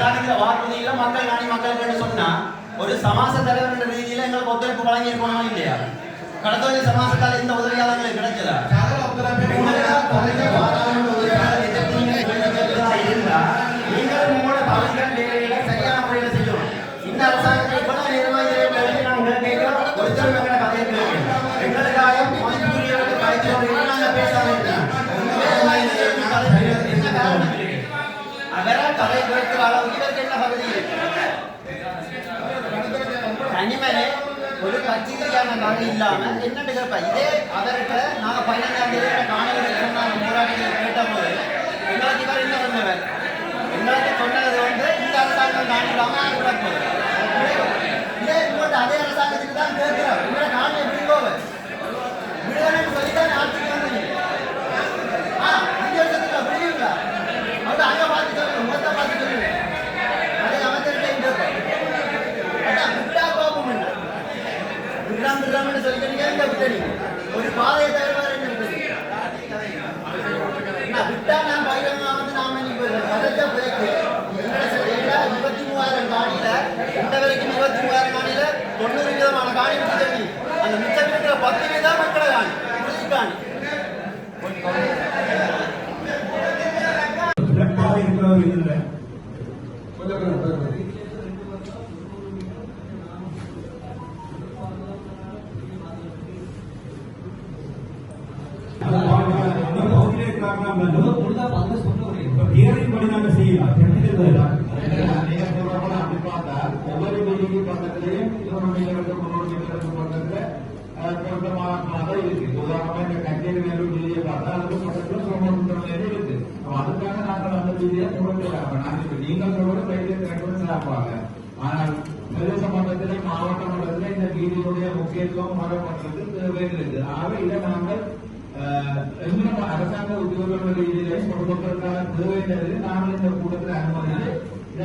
அரசாங்கத்தில் வாக்குறுதியில் மக்கள் காணி மக்களுக்கு சொன்னா ஒரு சமாச தலைவர் என்ற ரீதியில் எங்களுக்கு ஒத்துழைப்பு வழங்கி இருக்கணுமா இல்லையா? கடந்த ஒரு சமாசத்தால் எந்த உதவியாக எங்களுக்கு கிடைச்சதா? நீங்களும் உங்களோட பகுதிகள் வேலைகளை சரியான முறையில் செய்யணும். இந்த அரசாங்கத்தை கூட நிர்வாகிகள் நாங்கள் கேட்கிறோம். ஒருத்தர் எங்களை கதையை கேட்கிறோம். எங்களுக்காக மதிப்புரியவர்கள் கலைஞர்கள் நாங்கள் பேசாமல் இருக்கிறோம். என்ன காரணம் இருக்கு? அவரால் கதை கேட்கிற அளவுக்கு இவருக்கு என்ன பகுதி இருக்கு? தனிமனே ஒரு கட்சிக்கான நகை இல்லாம என்னட்டு கேட்ப இதே அவர்கிட்ட நாங்கள் 15ஆம் தேதி காணொலி போராட்டத்தில் கேட்ட போது எங்களுக்கு இவர் என்ன சொன்னவர்? எங்களுக்கு சொன்னது இந்த அரசாங்கம் காணிக்காம போகுது. இதே போட்டு அதே அரசாங்கத்துக்கு தான் கேட்கிறோம். உங்களை காணி எப்படி போவேன் விடுதலைன்னு சொல்லிதான் ஆட்சிக்கு வந்தீங்க. 5 வருஷத்துக்கு புரியுங்களா? அவங்க அங்கே பார்த்து சொல்லுங்க, மொத்த பார்த்து சொல்லுங்க. அதே அமைச்சர்கிட்ட விட்டா கோபம் இல்லை. விடாமன்னு சொல்லிக்கிறீங்க, எங்க விட்டீங்க? ஒரு பாதையை தவிர என்ன விட்டா நான் பகிரங்க நாம பதத்தை பிழைக்கு 23,000 காணியில இந்த வரைக்கும் 23,000 காணியில 90% காணி விட்டு அந்த மிச்சம் இருக்கிற 10% மக்களை காணி உறுதி காணி ஆனால் பிரதேச மட்டத்திலே மாவட்ட மட்டத்திலே இந்த வீதியினுடைய முக்கியத்துவம் மரப்பட்டது தேவையில்லை. ஆகவே இதை நாங்கள் அரசாங்க உத்தியோகங்கள் ரீதியிலே கொடுப்பதற்கான தேவையில்லை. நாங்கள் இந்த கூட்டத்தில் அனுமதித்து இந்த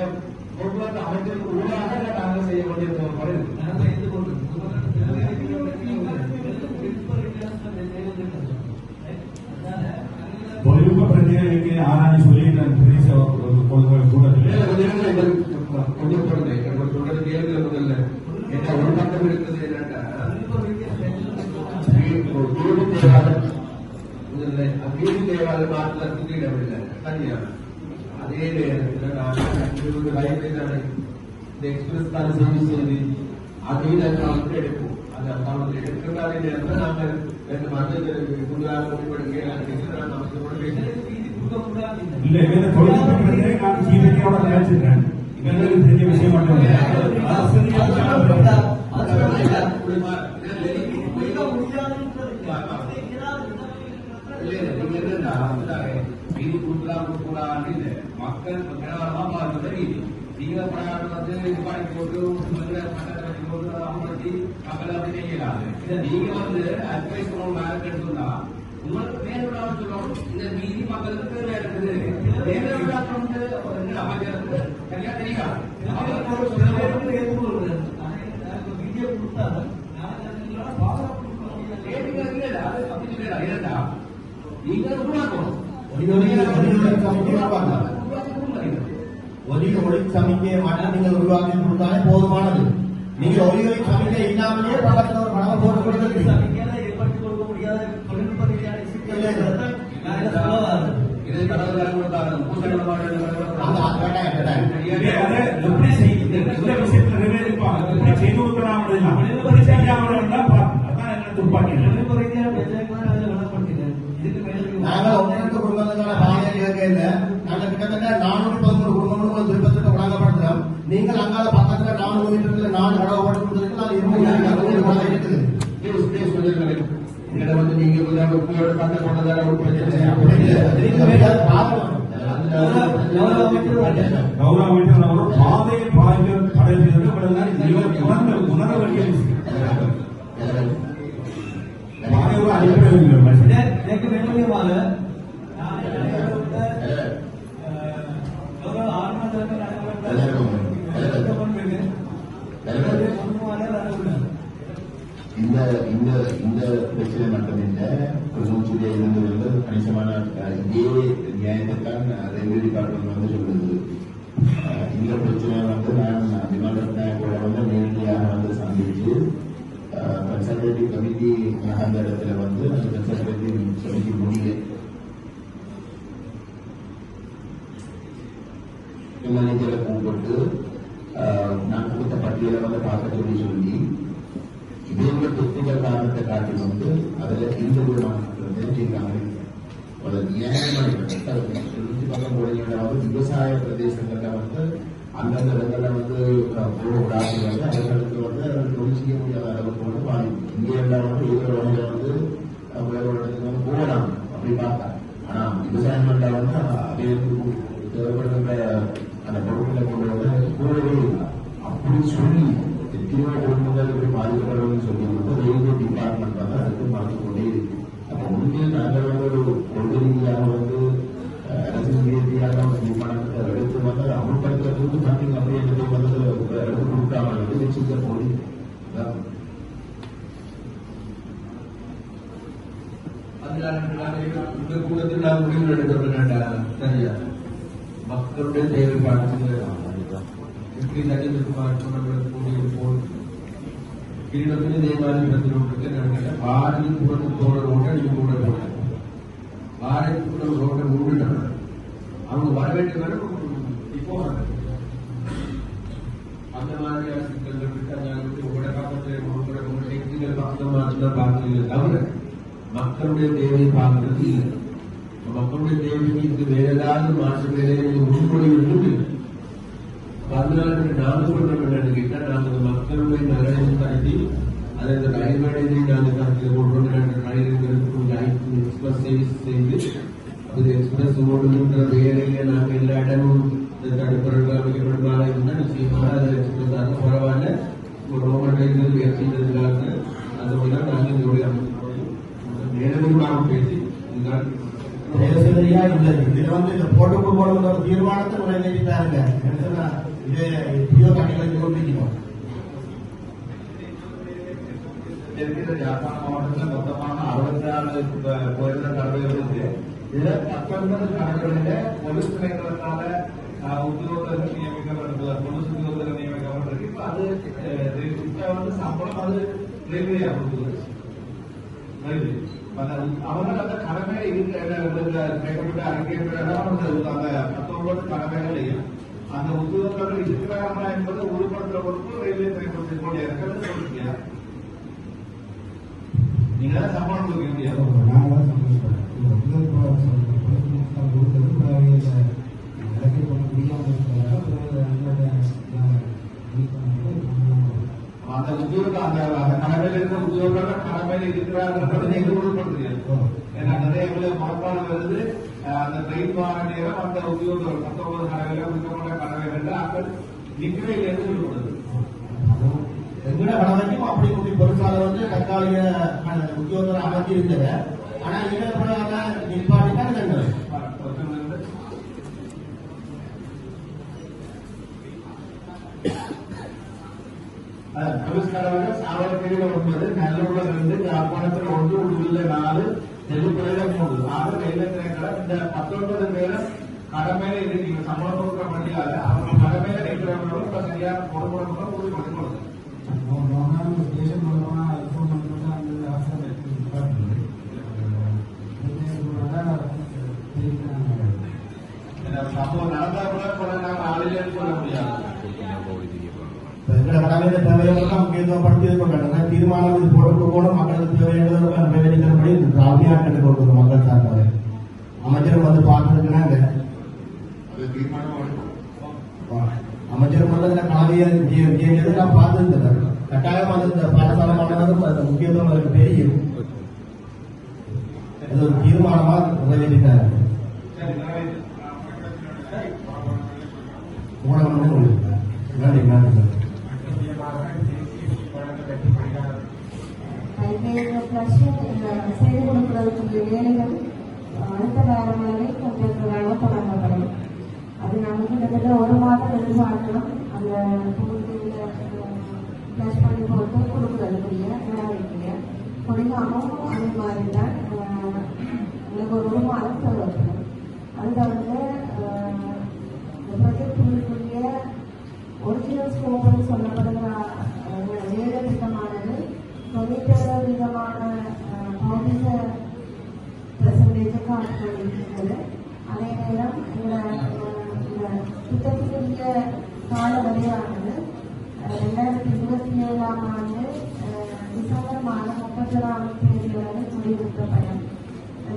போக்குவரத்து அமைச்சருக்கு ஊடாக நாங்கள் செய்ய வேண்டிய முறை தொழில்நுட்ப பிரச்சனைகளுக்கு ஆராய்ச்சி சொல்லி கொஞ்சம் சொல்றது கேள்வி முதல்ல என்ன ஒரு பக்கம் இருக்குது வீடு தேவாலய மாற்றத்துக்கு இடமில்லை தனியா. அதே நேரத்தில் ரயில்வே இந்த எக்ஸ்பிரஸ் கால சர்வீஸ் செய்து அதையும் நாங்கள் எடுப்போம். அந்த அக்கௌண்ட் எடுக்கிற அதே நேரத்தில் நாங்கள் 2 மாதத்துக்கு புதிதாக முடிவெடுக்க அமைச்சரோட பேசுகிறேன். பெரிய விஷயம் மட்டும் வீதி கூடாது மக்கள் கிணவரமா பார்க்கிற வீதி நீங்க படம் போட்டு அமர்த்தி மக்கள் அப்படி செய்யலாது. இதை நீங்க அட்வைஸ் பண்ண எடுத்துனா உங்களுக்கு மேலோட சொல்லணும். இந்த வீதி மக்களுக்கு தேவையா இருக்குது. மேலோட அமைச்சருக்கு சரியா தெரியாது. நீங்க உருவாக்கணும். ஒலி சமிக்கையை மட்டும் நீங்கள் உருவாக்கி கொடுத்தாலே போதுமானது. நீங்க ஒலி சமிக்கை இல்லாமலே பக்கத்தில் ஒரு பணம் போட்டு கொடுத்துருக்கீங்க. ஏற்படுத்தி கொடுக்க முடியாத தொழில்நுட்ப ரீதியான நாங்கள் ஒன்றிணைந்த குடும்பங்களுக்கான பாதையை கேட்கல. நாங்கள் கிட்டத்தட்ட 413 குடும்பங்களும் திருப்பத்திட்ட வழங்கப்படுகிறோம். நீங்கள் அங்கால பக்கத்துல 4 மீட்டர்ல 4 கடவு போட்டு கொடுத்துருக்கு. அது 20 இருக்குது. நீங்க கட்ட கொண்டதான ஒரு பிரச்சனை பாதையை பாய்கள் தடை செய்வது உணர வேண்டிய இந்த பிரச்சனை மட்டுமில்லை. நூற்றிலே இருந்து கணிசமான இதே நியாயத்தைத்தான் ரெவன்யூ டிபார்ட்மெண்ட் சொல்லுது. இந்த பிரச்சனையை வந்து நான் விமர்சனத்தோட வந்து நேரடியாக வந்து சந்திச்சு கன்சல்டேட்டிவ் கமிட்டி அந்த இடத்துல வந்து அந்த கன்சல்டேட்டிவ் கமிட்டி முடிவு மேனேஜரை கூப்பிட்டு நான் கொடுத்த பட்டியலை வந்து பார்க்க சொல்லி இதே டெக்னிக்கல் காரணத்தை காட்டி வந்து அதுல எந்த விதமான வந்து விவசாய பிரதேசங்கள்ல வந்து அந்தந்த இடங்கள்ல வந்து போடக்கூடாது வந்து அவர்களுக்கு வந்து தொழில் செய்ய முடியாத அளவுக்கு வந்து பாதிப்பு இங்கே எல்லாம் வந்து இருக்கிற வகையில வந்து வேற இடத்துக்கு வந்து போகலாம் அப்படி பார்த்தா ஆனா விவசாயம் பண்ணா வந்து அதே தேவைப்படுகின்ற அந்த பொருட்களை கொண்டு வந்து கூடவே அப்படி சொல்லி எத்தனையோ குடும்பங்கள் இப்படி பாதிக்கப்படுவதுன்னு சொல்லி வந்து ரயில்வே டிபார்ட்மெண்ட் வந்து அதுக்கு பார்த்து கொண்டே இருக்கு அப்ப உண்மையில் நாங்கள் வந்து ஒரு கொள்கை ரீதியாக வந்து அரசியல் ரீதியாக தீர்மானத்தை எடுத்து வந்து அமல்படுத்துறதுக்கு பார்த்தீங்க அப்படின்றது வந்து எடுத்து கொடுக்காம வந்து வச்சுக்க போய் இந்த கூட்டத்தில் நான் முடிவு எடுக்க சரியா மக்களுடைய தேவைப்பாடு எப்படி கிரீடத்திலே தேவாலயம் நடத்திட்டு பாரதி கூட தோழ ரோட்டை நீங்க கூட போட்டாங்க பாரதி கூட ரோட்டை மூடிட்டாங்க அவங்க வரவேற்று வர இப்போ அந்த மாதிரியான சிக்கல்கள் விட்டு உங்களோட காப்பத்தில் உங்களோட டெக்னிக்கல் பக்கமாக பார்க்கல தவிர மக்களுடைய தேவையை பார்க்கறது இல்லை மக்களுடைய தேவைக்கு இது வேற ஏதாவது மாற்று வேலையை உள்மொழிவு அதனால நாங்கள் சொல்றோம் கேட்டா நாங்கள் மக்களுடைய நலனையும் கருதி அதை இந்த ரயில்வே நாங்கள் கருத்தில் கொண்டு வந்து ரயில் எக்ஸ்பிரஸ் சர்வீஸ் செய்து அது எக்ஸ்பிரஸ் ஓடுகின்ற வேலையில நாங்கள் எல்லா இடமும் தடுப்புகள் அமைக்கப்படுமாறு இருந்தால் நிச்சயமாக அது எக்ஸ்பிரஸ் பரவாயில்ல ஒரு ரோமன் ரயில் முயற்சி செய்ததுக்காக அது வந்து நாங்கள் இதோடைய நேரடியாக பேசி இதுதான் சரியா இல்லை. இதுல வந்து இந்த போட்டுக்குள் போடுற ஒரு தீர்மானத்தை நிறைவேற்றிட்டாருங்க. இது எப்படியோ கணிகளை கொண்டிருக்கணும். யாழ்ப்பாண மாவட்டத்தில் மொத்தமான 66 கோயில்கள் கடவுள் இருக்கு. இதுல 19 கடவுளில பொலிஸ் நிலையங்களால உத்தியோகர்கள் நியமிக்கப்பட்டிருக்கிறார். பொலிஸ் உத்தியோகர்கள் நியமிக்கப்பட்டிருக்கு. இப்ப அது இப்ப வந்து சம்பளம் அது ரயில்வே கொடுக்குது. அவர்கள் அந்த கடமையில இருக்கிற அந்த 19 கடமைகளையும் அந்த உத்தியோகர்கள் இருக்கிறார்களா என்பதை உறுப்படுத்துற பொறுப்பு ரயில்வே திரைப்படத்தின் கொண்டே இருக்கிறது சொல்லியா நீங்க தான் சம்பளம் கொடுக்க முடியாது. அந்த உத்தியோக அந்த கடமையில இருக்கிற உத்தியோகர்கள் கடமையில இருக்கிறார்கள் நீங்க உறுப்படுத்துறீங்க. ஏன்னா நிறைய மனப்பாடம் வருது அந்த ட்ரெயின் வார நேரம் அந்த உத்தியோகர்கள் 19 கடமையில முக்கியமான கடமைகள் அங்கே நிக்கவே இருந்து விடுபடுது. எங்கட கடமைக்கும் அப்படி கூட்டி பொருட்கால வந்து தற்காலிக உத்தியோகத்தை அமைச்சி இருந்தது. ஆனா எங்க நிற்பாடிதான் இருந்தது. நமஸ்காரங்கள் சாவகத்தில் 9 நல்லூர்ல 2 யாழ்ப்பாணத்தில் 1 உடுவில் 4 நெல்லுப்படையில 3 6 ரயில்வே திணைக்களம் இந்த 19 பேரும் கடமையில இருக்கீங்க. சம்பளம் கொடுக்க முடியாது. அவங்க கடமையில இருக்கிறவங்களும் இப்ப சரியான கொடுக்கணும் உறுதி பண்ணிக்கணும். சம்பவம் நடந்தா கூட நாங்கள் ஆளிலே சொல்ல முடியாது. கடமையில தேவையான முக்கியத்துவப்படுத்தி இருக்க தீர்மானம் இது போட்டு கூட மக்களுக்கு தேவையானதை நிறைவேற்றிக்கிறபடி ராபியாட்டு கொடுக்கணும். மக்கள் சார்பாக அமைச்சர் வந்து பார்த்துருக்கிறாங்க. அமைச்சர் மட்டும் கலவையை நான் பார்த்துருந்தேன். கட்டாயம் அது இந்த பாடசாலை மாணவர்கள் அந்த முக்கியத்துவம் அதுக்கு தெரியும். அது ஒரு தீர்மானமா நிறைவேற்றிட்டாங்க. நன்றி நன்றி. செய்து கொடுக்கிறதுக்குரிய வேலைகள் அடுத்த காலங்களில் கொஞ்சம் தொடங்கப்படும். அது நாங்கள் கிட்டத்தட்ட 1 மாதம் எதிர்பார்க்கிறோம். அந்த பிளஸ் பண்ணி போட்டு கொடுக்குறதுக்குரிய நடவடிக்கையை கொடுக்காமல் அதே மாதிரி தான் எங்களுக்கு 1 மாதம் தேவைப்படும். அதில் வந்து ப்ரொஜெக்டுக்குரிய லீகல் ஸ்கோப்னு சொல்லப்படுகிற வேலை திட்டமானது 97% பௌதிக பெர்சன்டேஜுக்கு ஆட்களிருக்கிறது. அதே நேரம் இந்த திட்டத்தினுடைய கால வரையானது 2027 ஆண்டு டிசம்பர் மாதம் 31ஆம் தேதி வரை முடிவுறுத்தப்படும்.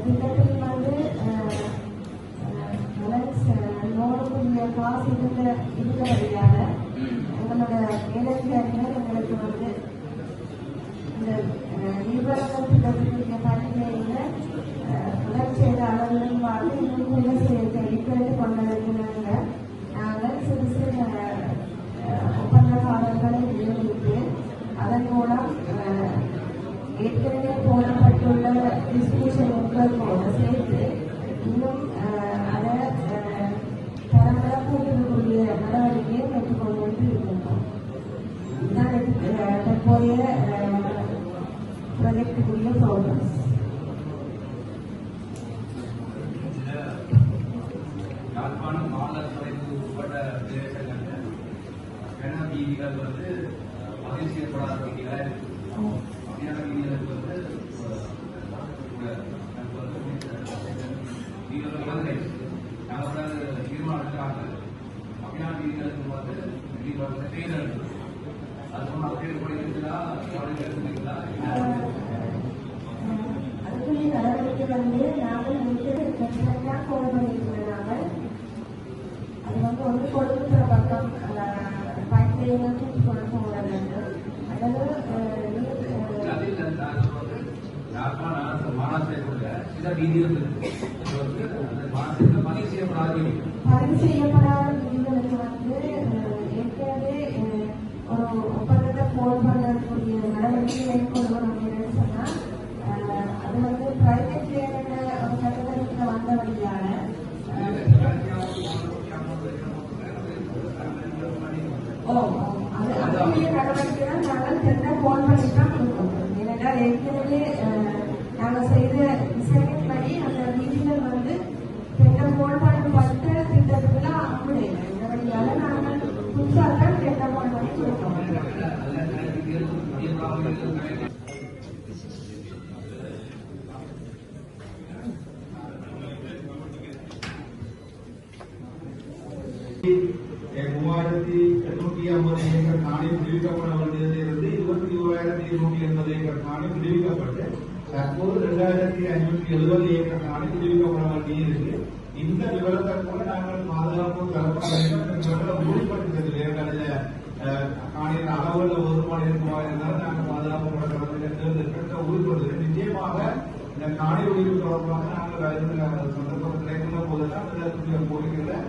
திட்டத்தில் வந்து லோனுக்குரிய காசு இருக்க வழியாக எங்களோட மேலதிகாரிகள் எங்களுக்கு வந்து இந்த நிர்வாக திட்டத்தினுடைய பணிகளில் வளர்ச்சியோட அளவிலுமாக இன்னும் கேட்டு கொண்டிருக்கிறாங்க. நாங்கள் சிறு சிறு ஒப்பந்தக்காரர்களை நியமித்து அதன் மூலம் ஏற்கனவே போடப்பட்டுள்ள டிஸ்ட்ரிபியூஷன் நெட்வொர்க்கோடு சேர்த்து இன்னும் அதை தரம்பர கூட்டக்கூடிய நடவடிக்கையை பெற்றுக்கொண்டு இருக்கின்றோம். இதுதான் தற்போதைய ப்ராஜெக்டுக்குரிய ப்ரோக்ரஸ். யாழ்ப்பாணம் மாநகரத்துறைக்கு உட்பட்ட பிரதேசங்களில் கன வீதிகள் வந்து பதிவு செய்யப்படாத வீதிகளாக இருக்கு. அப்படியான வீதிகளுக்கு வந்து வீடுகள் வந்து நாங்கள் தீர்மானத்துக்காக அப்படியான வீதிகளுக்கு வந்து வீடுகள் தேர்தல் அது சொன்ன தேர்தல் அதுக்குரிய நடவடிக்கை வந்து நாங்கள் கோல் பண்ணியிருக்கிறாங்க. அது வந்து ஒன்று கொடுக்குற பக்கம் பைப்லைனுக்கு கொண்டு போக வேண்டும். பதிவு செய்யப்படாத வீடுகளுக்கு வந்து ஏற்கனவே ஒரு ஒப்பந்தத்தை போல் பண்ணக்கூடிய நடவடிக்கை மேற்கொள்ளணும் அப்படின்னு சொன்னால் அது வந்து பிரைவேட் லேயர்ல ஒரு கட்டத்தில் வந்தபடியான அதுக்குரிய நடவடிக்கை தான் நாங்கள் டெண்டர் போல் பண்ணி தான் கொடுக்கணும். ஏனென்றால் ஏற்கனவே நாங்கள் செய்த டிசைனின் படி அந்த வீடுகள் வந்து டெண்டர் போல் பண்ணப்பட்ட திட்டத்துக்குள்ள முடியல. இந்த வழியால நாங்கள் புதுசாக தான் டெண்டர் போல் பண்ணி கொடுக்கணும். ஏக்கர் காணி விடுவிக்கப்பட வேண்டியதிலிருந்து 21,280 ஏக்கர் காணி விடுவிக்கப்பட்டு தற்போது 2,570 ஏக்கர் காணி விடுவிக்கப்பட வேண்டியிருக்கு. இந்த விவரத்தை கூட நாங்கள் பாதுகாப்பு தரப்பட வேண்டும் உறுதிப்படுத்துவதில் காணியின் அளவுள்ள வருமானம் இருக்குமா இருந்தாலும் நாங்கள் பாதுகாப்பு தேர்ந்தெடுக்க உறுதிப்படுத்துகிறோம். நிச்சயமாக இந்த காணி உரிமை தொடர்பாக நாங்கள் சந்தர்ப்பம் கிடைக்கின்ற போதெல்லாம் இதற்குரிய கோரிக்கைகளை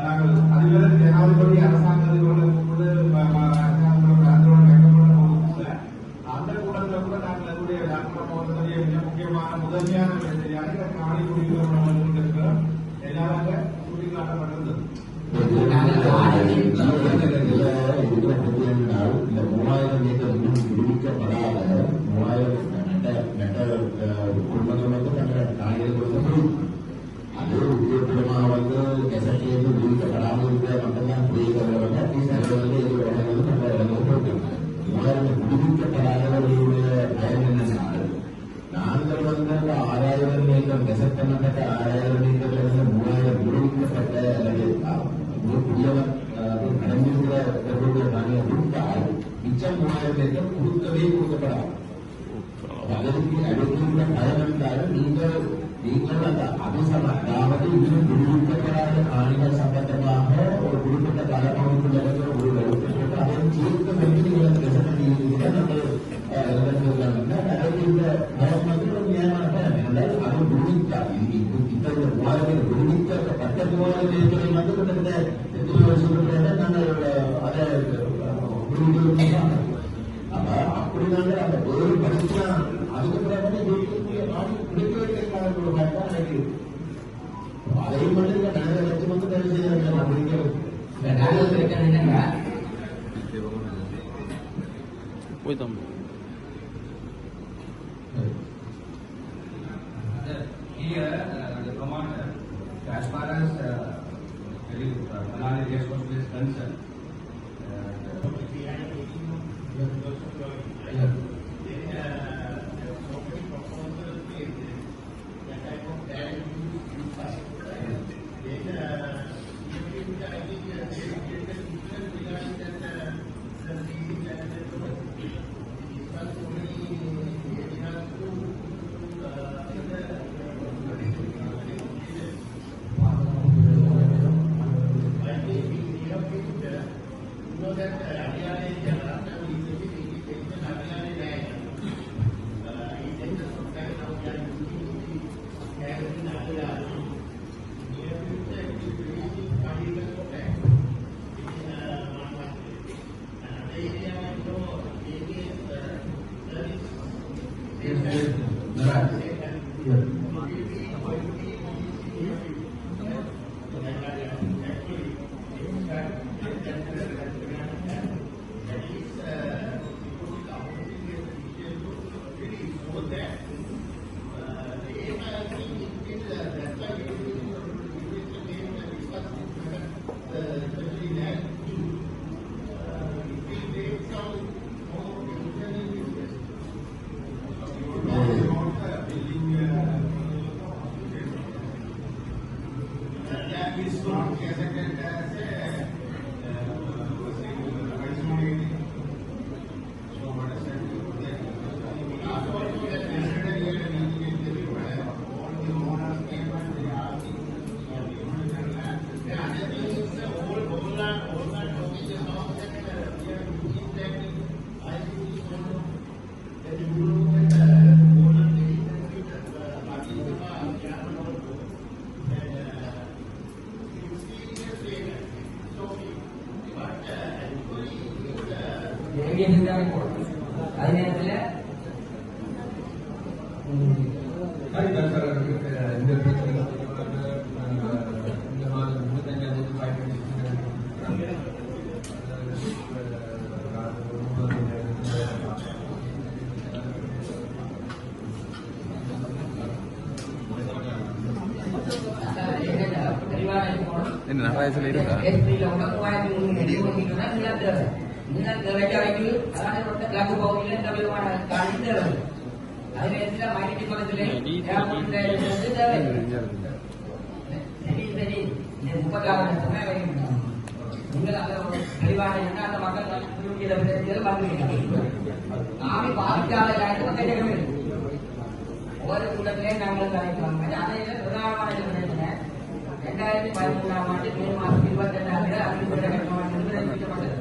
நாங்கள் அதுவரை ஜனாதிபதி அரசாங்க அதிபர்களை கூப்பிட்டு அந்த கூட்டத்தில் கூட நாங்கள் அதனுடைய மாவட்டத்துடைய மிக முக்கியமான முதன்மையான பிரச்சனையாக காணி குடியுரிமை இருக்கிறோம். எல்லாரும் சுட்டிக்காட்டப்பட்டிருந்தது. இந்த 3000 ஏக்கர் விடுவிக்கப்படாத 3000 குடும்பங்கள் வந்து தங்கள் காணிகள் கொடுத்து அது உத்தியோகமாக வந்து எசட்டிலிருந்து விடுவிக்கப்படாமல் இருக்கிற மட்டும்தான் புரியுகிறவங்க விடுவிக்கப்படாதவர்களுடைய பயன் என்னென்னால் நாங்கள் வந்து 6000 ஏக்கர் கெசட்டப்பட்ட 6000 ஏக்கர்ல இருந்து 3000 விடுவிக்கப்பட்ட புதியவர் நடந்திருக்கிற காணியை கொடுத்தால் மிச்சம் 3000 ஏக்கர் கொடுக்கவே கொடுக்கப்படாது. அதற்கு அடுக்கின்ற பயன் என்றாலும் நீங்கள் அந்த அதாவது இன்னும் விடுவிக்கப்படாத காணிகள் சம்பந்தமாக ஒரு குறிப்பிட்ட காலப்பகுதியில் ஒரு வகுப்பு அதை சேர்க்க வேண்டி இந்த பயம் வந்து ஒரு நியாயமான பயம் என்றால் அதை விடுவித்தார். இப்ப இந்த 3000 விடுவிக்கப்பட்ட 3000 ஏக்கரை வந்து கிட்டத்தட்ட எத்தனை வருஷம் நாங்கள் அதை விடுவிக்க அப்ப அப்படி நாங்கள் அந்த வேறு படிச்சா அதுக்கப்புறம் அதை மட்டும் நாங்கள் வச்சு வந்து தடை செய்யறாங்க அப்படிங்கிறது Here, the commander, as far as Malani Guest Hospital is concerned, என்ன வயசுல இருக்கா ஒவ்வொரு கூட்டத்திலே நாங்கள் கலைக்கிறோம். அதே பிரதானமான பிரச்சனை 2013ஆம் ஆண்டு மே மாதம் 22 அறிவிக்கப்பட்ட கட்டணம் அறிவிக்கப்பட்டது.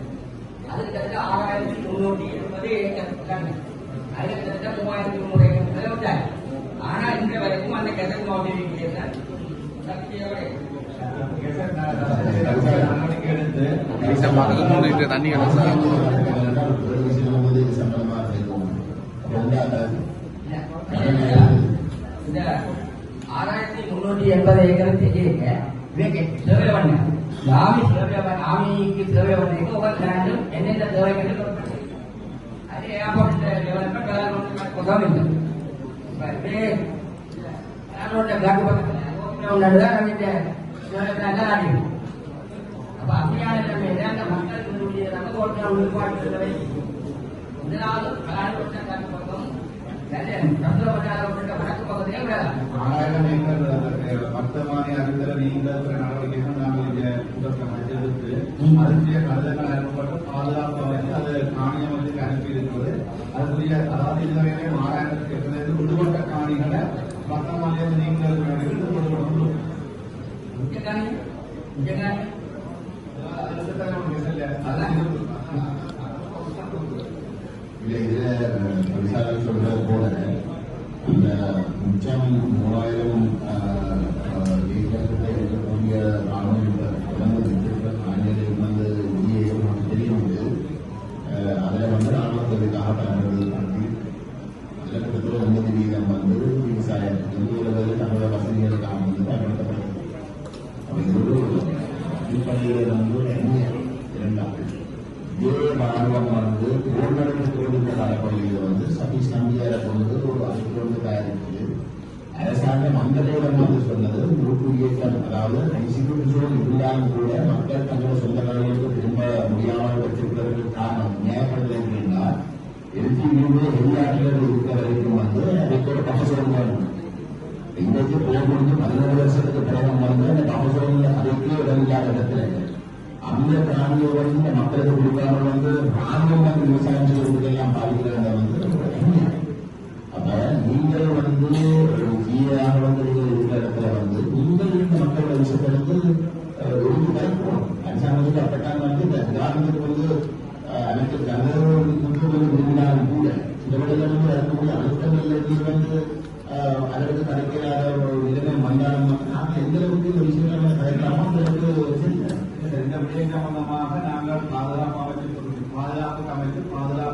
அது கிட்டத்தட்ட 6380 ஏக்கர். அதில் கிட்டத்தட்ட 3300 ஏக்கர் விட்டாங்க. ஆனா இன்று வரைக்கும் அந்த கெசட் நோட்டிபிகேஷன் தண்ணி இந்த 6380 ஏக்கர் தெரியுங்க. சர்வே பண்ண ஆமிக்கு சர்வே பண்ணி ஒவ்வொரு லேண்டும் என்னென்ன தேவைகள் அது ஏர்போர்ட் டெவலப்மெண்ட் இல்லை. பிளாக் பக்கத்தில் அப்ப அப்படியான அந்த மக்களுக்கு முதலாவது பக்கம் 1000 ஏக்கர் வர்த்தமானி அறிந்தர நீண்டல் நடவடிக்கைகள் நாங்கள் இங்கே கூட்டத்தில் எடுத்து அதுக்குரிய கடிதங்கள் அனுப்பப்பட்டு பாதுகாப்பு அமைச்சு அது காணியமத்துக்கு அனுப்பியிருக்கிறது. அதுக்குரிய அதாவது இதுவரையிலே 6000 ஏக்கர் விடுபட்ட காணிகளை வர்த்தமானியில் நீங்கள் விடுபடும் சொல்றது போல இந்த மிச்சம் 3000 இருக்கக்கூடிய ராணுவ காணிகளை வந்து தெரியும். அதில் வந்து ராணுவத்திற்காக பயன்படுவது பண்ணி அதில் கிட்டத்தட்ட 9% வந்து விவசாயம் தமிழக வசதிகளுக்காக வந்து பயன்படுத்தப்படுது. அடிப்படையில் வந்து இரண்டாவது இதே ராணுவம் வந்து போர்நடத்தை கொடுத்த காலப்பகுதியில் வந்து சதீஷ் நம்பியாரை கொண்டு ஒரு அறிக்கை தயாரித்தது. அரசாங்கம் அந்த நேரம் வந்து சொன்னது நூற்று இயக்கம், அதாவது இன்ஸ்டிடியூஷன் இருந்தாலும் கூட மக்கள் தங்களோட சொந்த காலங்களுக்கு திரும்ப முடியாமல் வச்சிருக்கிறதுக்கு காரணம் நியாயப்படுத்த என்றால் எல்ஜிபியுடைய வெளிநாட்டில் இருக்கிற வரைக்கும் வந்து அதுக்கு ஒரு கமசோகம் வேணும். இன்றைக்கு போர் முடிஞ்சு 17 வருஷத்துக்கு பிறகு வந்து அந்த கமசோகம் அதுக்கே உடனில்லாத இடத்துல அந்த காணியை வந்து இந்த மக்களுக்கு கொடுக்காமல் வந்து ராணுவம் வந்து விவசாயம் செய்வதற்கெல்லாம் பாதிக்கிறாங்க வந்து. அப்ப நீங்கள் வந்து ஜீவனாக வந்து இருக்கிற இடத்துல வந்து நீங்கள் இந்த மக்களோட விஷயத்தை வந்து ஒழுங்கு போகணும். அரசாங்கத்துக்கு அப்பட்டா வந்து இந்த உதாரணத்துக்கு வந்து அமைச்சர் கந்தரவர்களுக்கு குற்றங்கள் விரும்பினாலும் கூட இந்த விடலிருந்து வரக்கூடிய அழுத்தங்கள் வந்து அதற்கு கணக்கிலாத ஒரு நிலைமை வந்தாலும் நாங்கள் எந்த அளவுக்கு இந்த விஷயங்களை கலைக்கலாமோ அதற்கு இந்த விடயம் சம்பந்தமாக நாங்கள் பாதுகாப்பு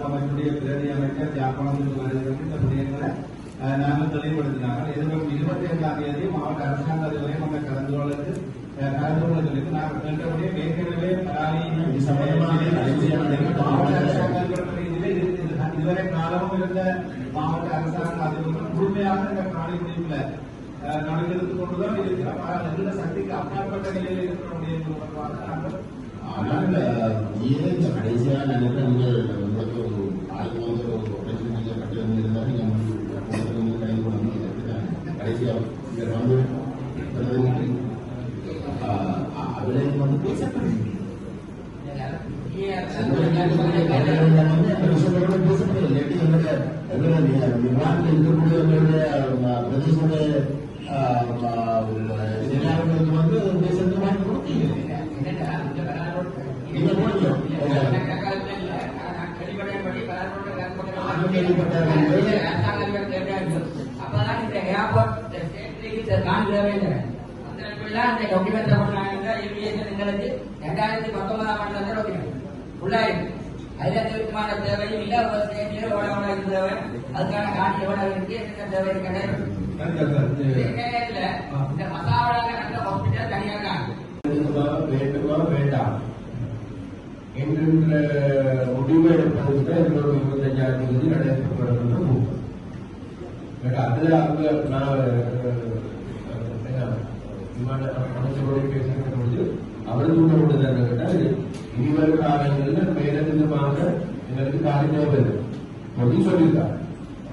அமைச்சுடைய பிரதி அமைச்சர் ஜாப்பானத்துக்கு வருகிறது இந்த விடயங்களை நாங்கள் தெளிவுபடுத்தினார்கள் எதிர்வரும் 25ஆம் தேதி மாவட்ட அரசாங்க அதிபரையும் அந்த கலந்து கொள்வதற்கு நாங்கள் கேட்டபடியே ஏற்கனவே இதுவரை காலமும் இருந்த மாவட்ட அரசாங்க அதிபர்கள் முழுமையாக இந்த காணி முடிவுல நடந்தெடுத்துக் கொண்டுதான் இருக்கிறோம். ஆனால் சக்திக்கு அப்பாற்பட்ட நிலையில் இருக்கிற தொடர்பாக நாங்கள் ஆனால் இந்த கடைசியாக நினைக்கிற நீங்கள் உங்களுக்கு ஒரு ஆய்வு வந்து ஒரு பிரச்சனை நீங்கள் கட்டி வந்திருந்தால் நீங்கள் கைது பண்ணி கடைசியாக இதில் வந்து அதில் வந்து பேசப்படுது விமானத்தில் இருக்கக்கூடிய பிரதேச செயலாளர்களுக்கு வந்து பேசுறது வாங்கி கொடுத்தீங்க. அப்பதான் இந்த ஏர்போர்ட் அந்த டாக்குமெண்ட் எங்களுக்கு 2019ஆம் ஆண்டு டாக்குமெண்ட் உள்ளாயிருக்கு. அதுல திருத்தமான தேவையும் இல்ல, ஒரு ஸ்டேஜில் எவ்வளவு இருந்தவை அதுக்கான காட்சி எவ்வளவு இருக்கு என்ன தேவை கிடையாது. இந்த மசாவடாக நல்ல ஹாஸ்பிட்டல் தனியாக வேண்டுமா வேண்டாம் என்கின்ற முடிவு எடுப்பதற்கு எங்களோட 25ஆம் தேதி நடைபெறப்படும். அதுல அவங்க நான் அமைச்சரோட பேசுகிற பொழுது அவர் தூண்டப்பட்டது இனிவரும் காலங்களில் மேலதிகமாக எங்களுக்கு காலை தேவை பொது சொல்லியிருக்கார்.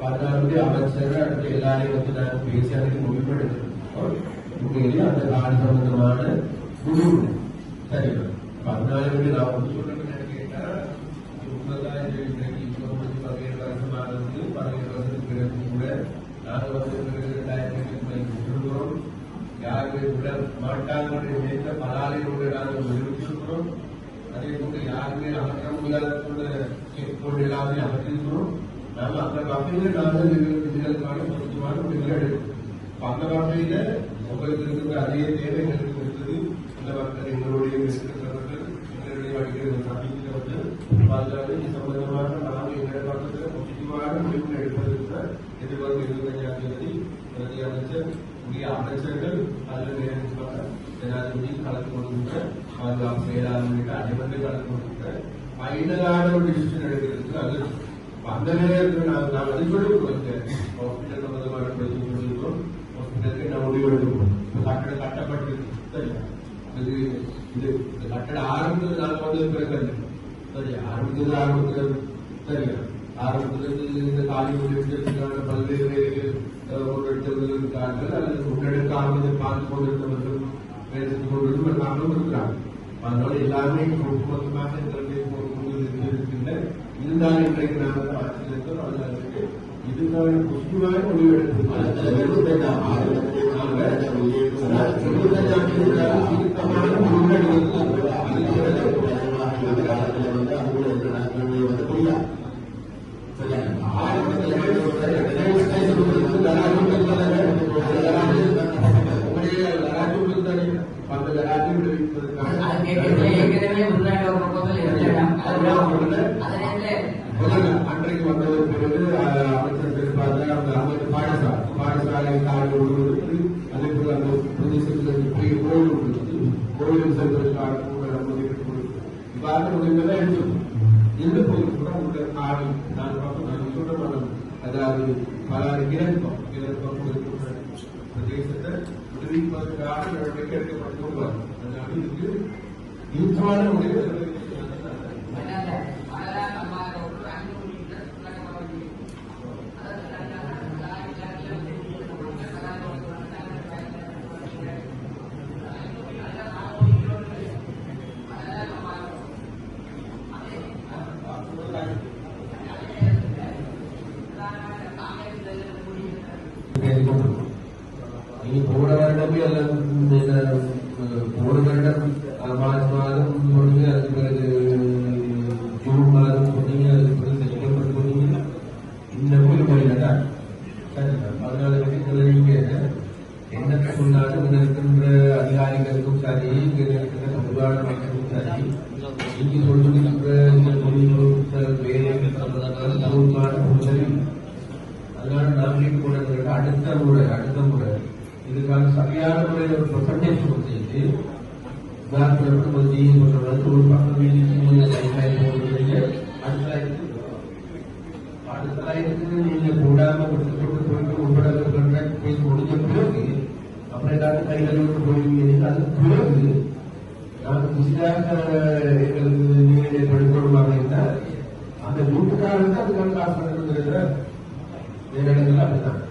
அதனால அமைச்சர் அடுத்து எல்லாரையும் வந்து நாங்கள் பேசி அதுக்கு முடிவெடுக்கிறோம். உண்மையிலேயே அந்த கால சம்பந்தமான முடிவு சரி. அதனால நான் வந்து சொல்றேன்னு கேட்டா உண்மைதான். இன்றைக்கு 17 வருஷமாக இருந்து 17 வருஷத்துக்கு பிறகு கூட நாங்கள் வந்து 2020 இருக்கிறோம். யாருக்கு விட மாட்டாங்க நினைத்த பலாலையோடு நாங்கள் நிரூபிச்சிருக்கிறோம். அதே போல யாருமே அகற்ற முடியாத கொண்டு எல்லாமே அகற்றிருக்கிறோம். நாங்கள் அந்த வகையில் நாங்கள் இதுகளுக்கான பொருத்தமான முடிவுகள் எடுக்கிறோம். அந்த வகையில உங்களுக்கு இருக்கிற அதே தேவை எங்களுக்கு இருக்குது. இந்த மக்கள் எங்களுடைய இருக்கிறவர்கள் எங்களுடைய வழிகளை சந்திக்கிறவர்கள் அதனால இது சம்பந்தமாக நாங்கள் எங்களுடைய பக்கத்தில் பொசிட்டிவான முடிவுகள் எடுப்பதற்கு எதிர்வரும் 25ஆம் தேதி பிரதி அமைச்சர் உரிய அமைச்சர்கள் அதில் நேரடியாக ஜனாதிபதி கலந்து கொள்கின்ற பாதுகாப்பு செயலாளர் உள்ளிட்ட அனைவரும் கலந்து கொள்கின்ற ஃபைனலான ஒரு டிசிஷன் எடுக்கிறதுக்கு அது அந்த நேரத்தில் நாங்கள் அதை சொல்லிருக்கோம். ஹாஸ்பிட்டல் சம்பந்தமான பிரச்சனை சொல்லியிருக்கோம். ஹாஸ்பிட்டலுக்கு என்ன முடிவு எடுக்கணும். கட்டடம் கட்டப்பட்டிருக்கு சரியா. இது கட்டடம் ஆரம்பித்தது நாங்கள் வந்து பிறகு சரியா ஆரம்பித்தது சரியா. ஆரம்பத்திலிருந்து இந்த காலி முடிவெடுப்பதற்கான பல்வேறு முன்னெடுத்தவர்கள் அல்லது முன்னெடுக்காமல் பார்த்து கொண்டிருந்தவர்கள் பேசிக் கொண்டிருந்த நாங்களும் இருக்கிறாங்க. அதனால எல்லாருமே ஒட்டுமொத்தமாக இருக்கின்ற இதுதான் இன்றைக்கு நாங்கள் பார்த்திருக்கிறோம். அதற்கு இதுக்கான புஷ்டிவான முடிவெடுப்பு அன்றைக்கு வந்ததற்கு பிறகு அமைச்சர் பாடசாலை காடு கொடுப்பதற்கு அதே போல அந்த பிரதேசத்தில் கோயில் செல்வதற்காக இவ்வாறு முடிந்ததை எடுத்துக்கணும். எந்த பகுதிக்கு கூட உள்ள காடு நான் பக்கம் சொல்ற அதாவது பல இறக்கம் இருக்கின்ற பிரதேசத்தை விடுவிப்பதற்காக நடவடிக்கை எடுக்கப்பட்டு கொள்வார். அதனால இதுக்கு யுத்தமான முடிவு இனி போன வருடமே அல்லது போன வருடம் மார்ச் மாதம் அதுக்கு நீங்க சொல்லிருக்கிற இந்த முடிவு வேலை சரி. அதனால நம்பிக்கை கூட அடுத்த முறை இதுக்கான சரியான முறையில் ஒரு பெர்சன்டேஜ் கொடுத்து ஒரு பக்கம் அடுத்த நீங்க போடாம போயிட்டு உங்களோட பேசி முடிஞ்ச பிறகு அப்புறம் எல்லாரும் கையில் போயிருவீங்க. அதுக்கு பிறகு நாங்கள் புதிதாக எங்களுக்கு நீங்க ஏற்படுத்தணுமாங்கன்னா அந்த வீட்டுக்காரருக்கு அதுக்கான காசு பண்ணுறது வேற இடங்கள் அப்படித்தான்.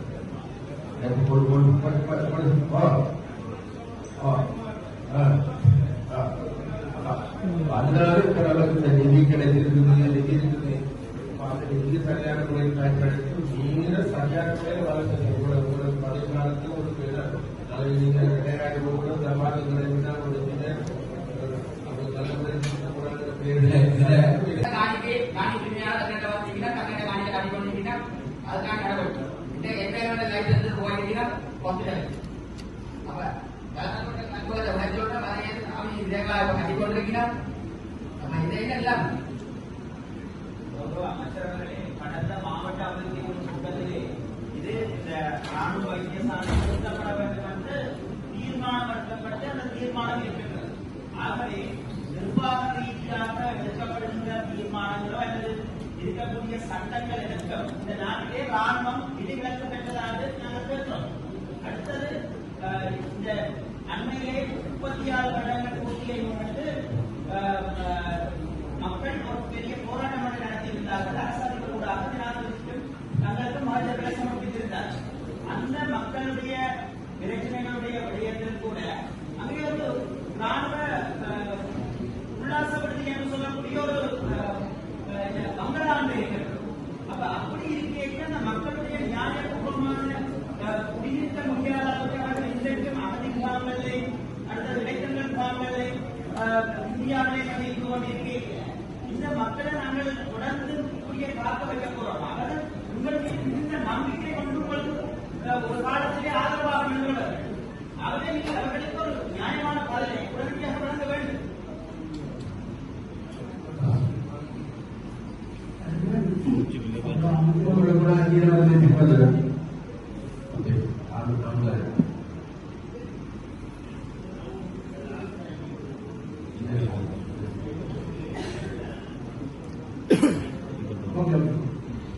அதனால கடவுளுக்கு இந்த நிதி கிடைச்சிருக்குது நிதி இருக்குது. நிதி சரியான முறையில் பயன்படுத்தி நீங்க சரியான முறையில் வளர்த்து பழைய காலத்தில் ஒரு பேர் அதை நீங்க விளையாடி கூட சமாளிகளை விட ஒரு அமைச்சர்களே, கடந்த மாவட்ட அபிவிருத்தி கூட்டத்திலே இது இந்த ராணுவ வைத்தியசாலை நிறுத்தப்பட வேண்டும் என்று தீர்மானம் எடுக்கப்பட்டு அந்த தீர்மானம் இருக்கின்றது. ஆகவே நிர்வாக ரீதியாக எடுக்கப்படுகின்ற தீர்மானங்களோ அல்லது இருக்கக்கூடிய சட்டங்கள் எதற்கும் இந்த நாட்டிலே ராணுவம் விதிவிலக்கு பெற்றதாக நாங்கள் பேசுறோம். அடுத்தது இந்த அண்மையிலே 36 வருடங்கள் பூர்த்தியை முன்னிட்டு மக்கள் ஒரு பெரிய போராட்டம் நடத்தியிருந்தார்கள். அரசாங்கம் ஊடாக ஜனாதிபதிக்கும் தங்களுக்கு மகஜர்களை சமர்ப்பித்திருந்தார். அந்த மக்களுடைய பிரச்சனைகளுடைய விடயத்தில் கூட அங்கே ஒரு ராணுவ உல்லாச விடுதி என்று சொல்லக்கூடிய ஒரு பங்களாண்டு இருக்கிறது. அப்ப அப்படி இருக்க அந்த மக்களுடைய நியாயபூர்வமான குடியிருக்க முடியாத அளவுக்கு அவர்கள் இன்றைக்கும் அகதி முகாம்களை அடுத்த இடைத்தங்கள் முகாம்களை இந்தியாவிலே இருந்து கொண்டிருக்க இந்த மக்களை நாங்கள் தொடர்ந்து காக்க வைக்க போறோம். அதாவது உங்களுக்கு இந்த நம்பிக்கை கொண்டு ஒரு காலத்திலே